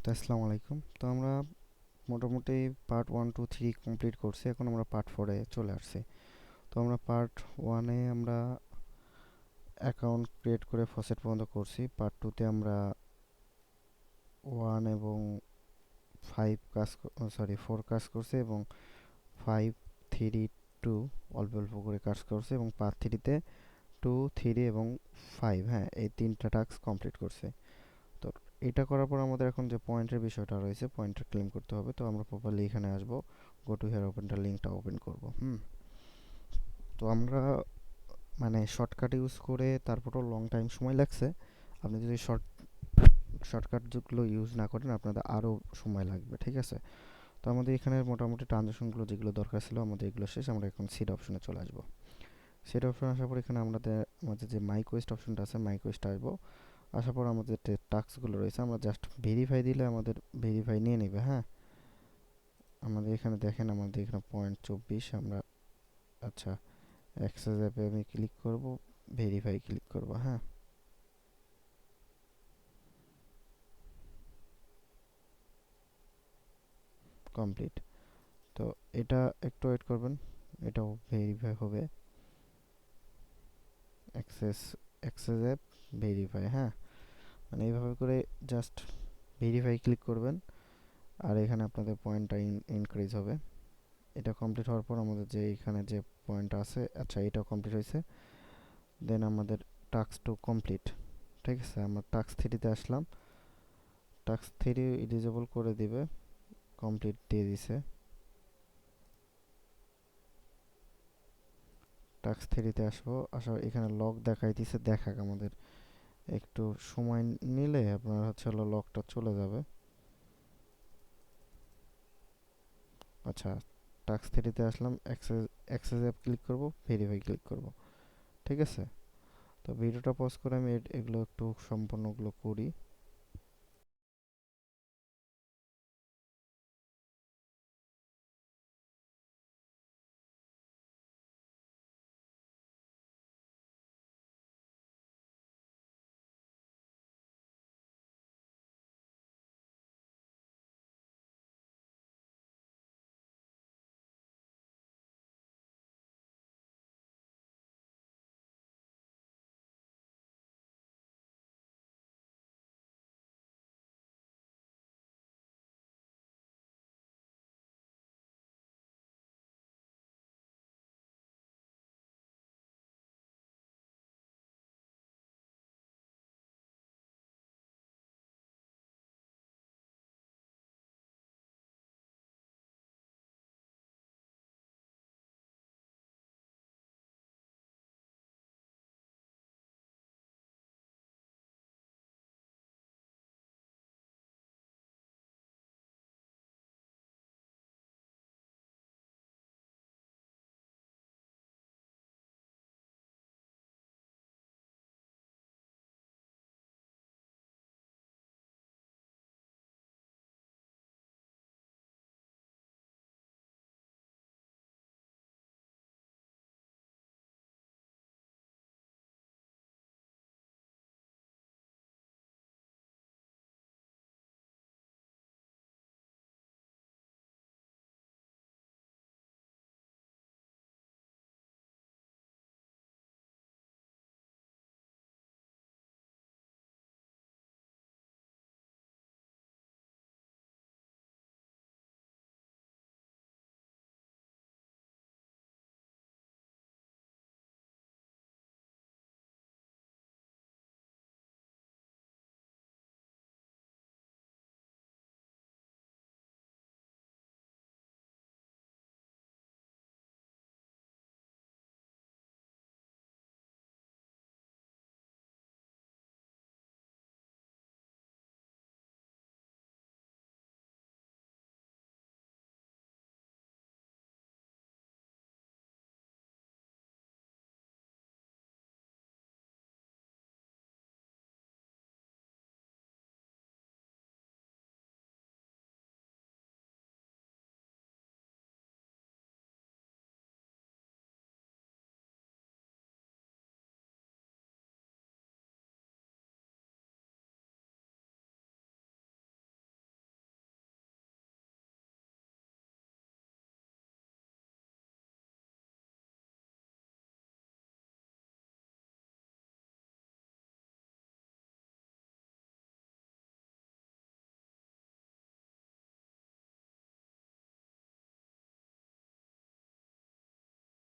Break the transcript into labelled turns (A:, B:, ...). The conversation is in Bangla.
A: তো আসসালামু আলাইকুম। তো আমরা মোটামুটি পার্ট 1 2 3 কমপ্লিট করছি। এখন আমরা পার্ট 4-এ চলে আসছি। তো আমরা পার্ট 1-এ আমরা অ্যাকাউন্ট ক্রিয়েট করে ফসেট পর্যন্ত করছি। পার্ট 2-তে আমরা 1 এবং 5 4 কাজ করছি এবং 5 3 2 অল্প অল্প করে কাজ করছি এবং পার্ট 3-তে 2 3 এবং 5, হ্যাঁ, এই তিনটা টাস্ক কমপ্লিট করছে। তো এটা করার পর আমাদের এখন যে পয়েন্টের বিষয়টা রয়েছে, পয়েন্টটা ক্লেম করতে হবে। তো আমরা প্রপারলি এখানে আসবো, গো টু হেয়ার ওপেনটা লিঙ্কটা ওপেন করব। তো আমরা মানে শর্টকাট ইউজ করে তারপরও লং টাইম সময় লাগছে। আপনি যদি শর্টকাট যেগুলো ইউজ না করেন আপনাদের আরও সময় লাগবে, ঠিক আছে? তো আমাদের এখানে মোটামুটি ট্রানজাকশনগুলো যেগুলো দরকার ছিল আমাদের এগুলো শেষ। আমরা এখন সিট অপশনে চলে আসবো। সিট অপশন আসার পর এখানে আমাদের যে মাই কোয়েস্ট অপশনটা আছে, মাই কোয়েস্ট আসবো। আসার পর আমাদের যে টাস্কগুলো রয়েছে আমরা জাস্ট ভেরিফাই দিলে আমাদের ভেরিফাই নিয়ে নেবে, হ্যাঁ। আমাদের এখানে দেখেন, আমাদের এখানে পয়েন্ট 24 আমরা, আচ্ছা, অ্যাক্সেস অ্যাপে আমি ক্লিক করব, ভেরিফাই ক্লিক করব, হ্যাঁ, কমপ্লিট। তো এটা একটু ওয়েট করবেন, এটাও ভেরিফাই হবে। অ্যাক্সেস অ্যাক্সেস অ্যাপ ভেরিফাই, হ্যাঁ, মানে এইভাবে করে জাস্ট ভেরিফাই ক্লিক করবেন আর এখানে আপনাদের পয়েন্টটা ইনক্রিজ হবে। এটা কমপ্লিট হওয়ার পর আমাদের যে এখানে যে পয়েন্ট আছে, আচ্ছা, এটাও কমপ্লিট হয়েছে। দেন আমাদের টাস্ক টু কমপ্লিট, ঠিক আছে। আমরা টাস্ক 3-তে আসলাম, টাস্ক 3 ইলিজিবল করে দিবে, কমপ্লিট দিয়ে দিছে। টাস্ক 3-তে আসবো, এখানে লক দেখাইতেছে, দেখাক আমাদের একটু সময় নিলে আপনার হচ্ছে হলো লকটা চলে যাবে। আচ্ছা, টাস্ক 3-তে আসলাম, অ্যাক্সেস অ্যাপ ক্লিক করব, ভেরিফাই ক্লিক করব, ঠিক আছে। তো ভিডিওটা পজ করে আমি এগুলো একটু সম্পূর্ণগুলো করি।